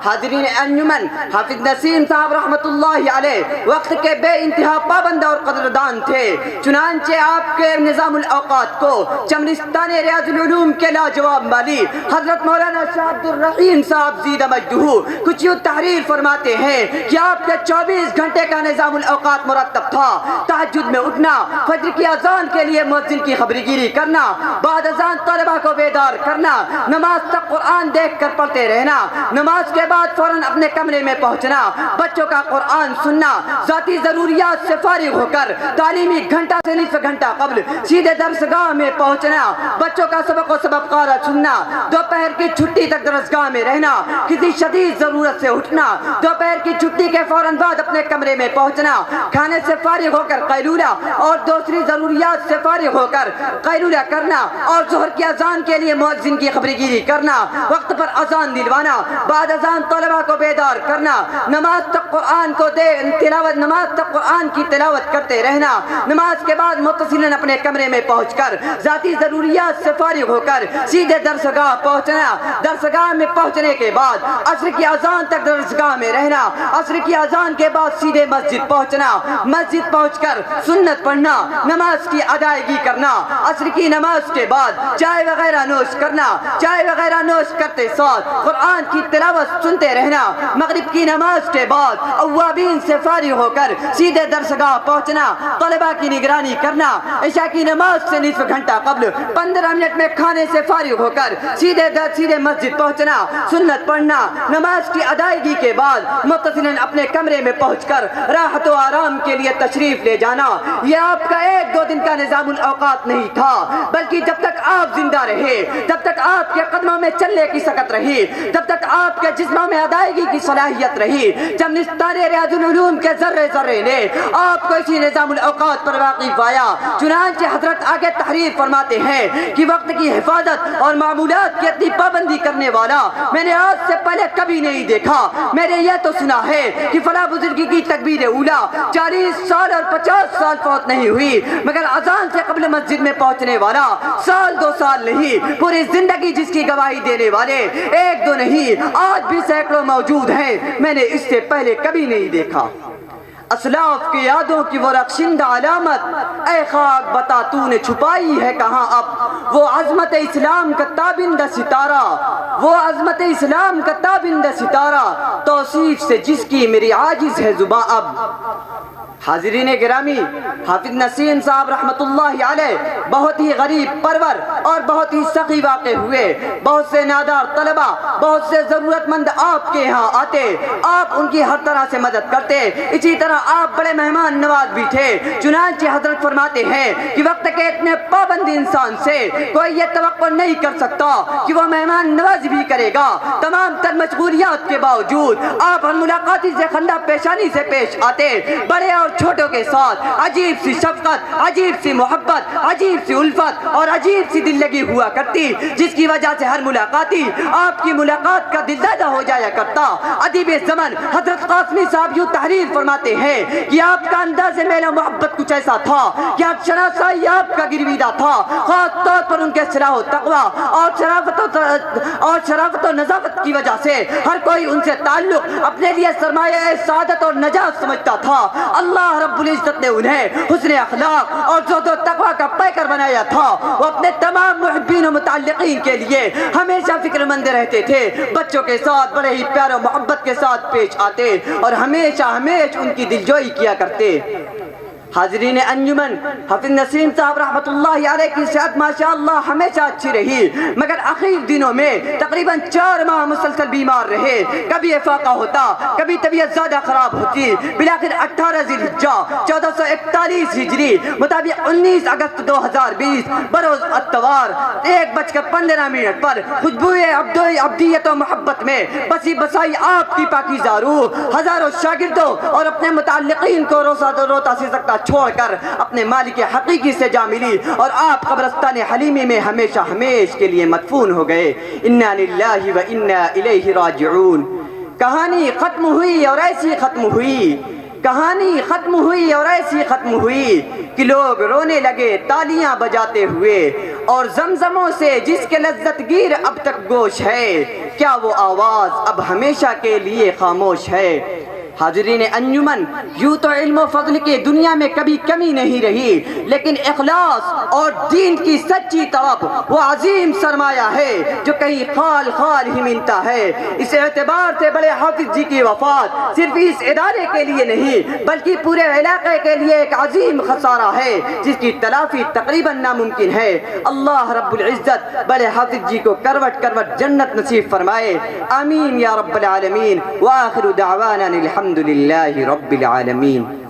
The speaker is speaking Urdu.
حاضرین انجمن، حافظ نسیم صاحب رحمت اللہ علیہ وقت کے بے انتہا پابند اور قدردان تھے، چنانچہ آپ کے نظام الاوقات کو چمنستان ریاض العلوم کے لاجواب مالی حضرت مولانا شاہ عبد الرحیم صاحب زیدہ مجدہ کچھ یوں تحریر فرماتے ہیں کہ آپ کے 24 گھنٹے کا نظام الاوقات مرتب تھا۔ تہجد میں اٹھنا، فجر کی اذان کے لیے مؤذن کی خبرگیری کرنا، بعد اذان طلبہ کو بیدار کرنا، نماز تک قرآن دیکھ کر پڑھتے رہنا، نماز کے بعد فوراً اپنے کمرے میں پہنچنا، بچوں کا قرآن سننا، ذاتی ضروریات سے فارغ ہو کر تعلیمی گھنٹہ سے نصف گھنٹہ قبل سیدھے درسگاہ میں پہنچنا، بچوں کا سبق و سبق قارہ سننا، دوپہر کی چھٹی تک درسگاہ میں رہنا، کسی شدید ضرورت سے اٹھنا، دوپہر کی چھٹی کے فوراً بعد اپنے کمرے میں پہنچنا، کھانے سے فارغ ہو کر قیلولہ اور دوسری ضروریات سے فارغ ہو کر قیلولہ کرنا، اور ظہر کی اذان کے لیے مؤذن کی خبرگیری کرنا، وقت پر اذان دلوانا، بعد اذان طلبہ کو بیدار کرنا، نماز تک قرآن کی تلاوت کرتے رہنا، نماز کے بعد متصلاً اپنے کمرے میں پہنچ کر ذاتی ضروریات سے فارغ ہو کر سیدھے درسگاہ پہنچنا، درسگاہ میں پہنچنے کے بعد عصر کی اذان تک درسگاہ میں رہنا، عصر کی اذان کے بعد سیدھے مسجد پہنچنا، مسجد پہنچ کر سنت پڑھنا، نماز کی ادائیگی کرنا، عصر کی نماز کے بعد چائے وغیرہ نوش کرنا، چائے وغیرہ نوش کرتے ساتھ قرآن کی تلاوت سنتے رہنا، مغرب کی نماز کے بعد اوابین سے فارغ ہو کر سیدھے درسگاہ پہنچنا، طلبہ کی نگرانی کرنا، عشاء کی نماز سے نصف گھنٹہ قبل 15 منٹ میں کھانے سے فارغ ہو کر سیدھے مسجد پہنچنا، سنت پڑھنا، نماز کی ادائیگی کے بعد متصلاً اپنے کمرے میں پہنچ کر راحت و آرام کے لیے تشریف لے جانا۔ یہ آپ کا 1-2 دن کا نظام الاوقات نہیں تھا، بلکہ جب تک آپ زندہ رہے، جب تک آپ کے قدموں میں چلنے کی سکت رہی، جب تک آپ کے جسموں میں ادائیگی کی صلاحیت رہی، چمنستان ریاض العلوم کے ذرے ذرے نے آپ کو اسی نظام الاوقات پر واقف آیا۔ چنانچہ حضرت آگے تحریر فرماتے ہیں کہ وقت کی حفاظت اور معمولات کی اتنی پابندی کرنے والا میں نے آج سے پہلے کبھی نہیں دیکھا۔ میں نے یہ تو سنا ہے کہ فلاں بزرگی کی تکبیر اولا 40 سال اور 50 سال فوت نہیں ہوئی، مگر اذان سے قبل مسجد میں پہنچنے والا 1-2 سال نہیں، پوری زندگی جس کی گواہی دینے والے 1-2 نہیں، آج بھی سینکڑوں موجود ہیں، میں نے اس سے پہلے کبھی نہیں دیکھا۔ اسلاف کی یادوں کی وہ رخشندہ علامت، اے خاک بتا تو نے چھپائی ہے کہاں اب، وہ عظمت اسلام کا تابندہ ستارہ، وہ عظمت اسلام کا تابندہ ستارہ، توصیف سے جس کی میری عاجز ہے زباں اب۔ حاضرین گرامی، حافظ نسیم صاحب رحمت اللہ علیہ بہت ہی غریب پرور اور بہت ہی سخی واقع ہوئے، بہت سے نادار طلبہ، بہت سے ضرورت مند آپ کے ہاں آتے، آپ ان کی ہر طرح سے مدد کرتے، اسی طرح آپ بڑے مہمان نواز بھی تھے۔ چنانچہ حضرت فرماتے ہیں کہ وقت کے اتنے پابند انسان سے کوئی یہ توقع نہیں کر سکتا کہ وہ مہمان نوازی بھی کرے گا۔ تمام تر مشغولیات کے باوجود آپ ہر ملاقاتی سے خندہ پیشانی سے پیش آتے، بڑے اور چھوٹوں کے ساتھ عجیب سی شفقت، عجیب سی محبت، عجیب سی الفت اور عجیب سی دل لگی ہوا کرتی، جس کی وجہ سے ہر ملاقاتی آپ کی ملاقات کا دل دادہ ہو جایا کرتا۔ ادیب زمن حضرت قاسمی صاحب یوں تحریر فرماتے ہیں کہ آپ کا انداز میل و محبت کچھ ایسا تھا کہ ہر شناسائی آپ کا گرویدہ تھا، خاص طور پر ان کے صلاح و تقوی اور شرافت و نظافت کی وجہ سے ہر کوئی ان سے تعلق اپنے لیے سرمایہ سعادت اور نجات سمجھتا تھا۔ اللہ رب العزت نے انہیں حسن اخلاق اور زہد و تقوی کا پیکر بنایا تھا۔ وہ اپنے تمام محبین و متعلقین کے لیے ہمیشہ فکر مند رہتے تھے، بچوں کے ساتھ بڑے ہی پیار و محبت کے ساتھ پیش آتے اور ہمیشہ ان کی دلجوئی کیا کرتے۔ حاضرین انجمن، حافظ نسیم صاحب رحمت اللہ علیہ کی صحت ماشاءاللہ ہمیشہ اچھی رہی، مگر اخیر دنوں میں تقریباً 4 ماہ مسلسل بیمار رہے، کبھی افاقہ ہوتا، کبھی طبیعت زیادہ خراب ہوتی۔ بلاخر 18 ذی الحجہ 1441 ہجری مطابق 19 اگست 2020 بروز اتوار 1:15 پر خوشبوئے عبدیت و محبت میں بسی بسائی آپ کی پاکیزہ روح ہزاروں شاگردوں اور اپنے متعلقین کو روتا سی سکتا چھوڑ کر اپنے مالک حقیقی سے جا ملی، اور آپ قبرستان حلیمی میں ہمیشہ کے لیے مدفون ہو گئے۔ انا للہ و انا الیہ راجعون۔ کہانی ختم ہوئی اور ایسی ختم ہوئی، کہانی ختم ہوئی اور ایسی ختم ہوئی کہ لوگ رونے لگے تالیاں بجاتے ہوئے، اور زمزموں سے جس کے لذت گیر اب تک گوش ہے، کیا وہ آواز اب ہمیشہ کے لیے خاموش ہے؟ حاضرین انجمن، یوں تو علم و فضل کی دنیا میں کبھی کمی نہیں رہی، لیکن اخلاص اور دین کی سچی طلب وہ عظیم سرمایہ ہے جو کہیں خال خال ہی ملتا ہے۔ اس اعتبار سے بڑے حافظ جی کی وفات صرف اس ادارے کے لیے نہیں بلکہ پورے علاقے کے لیے ایک عظیم خسارہ ہے جس کی تلافی تقریباً ناممکن ہے۔ اللہ رب العزت بڑے حافظ جی کو کروٹ کروٹ جنت نصیب فرمائے، آمین یا رب العالمین۔ وآخر دعوانا الحمد للہ رب العالمین۔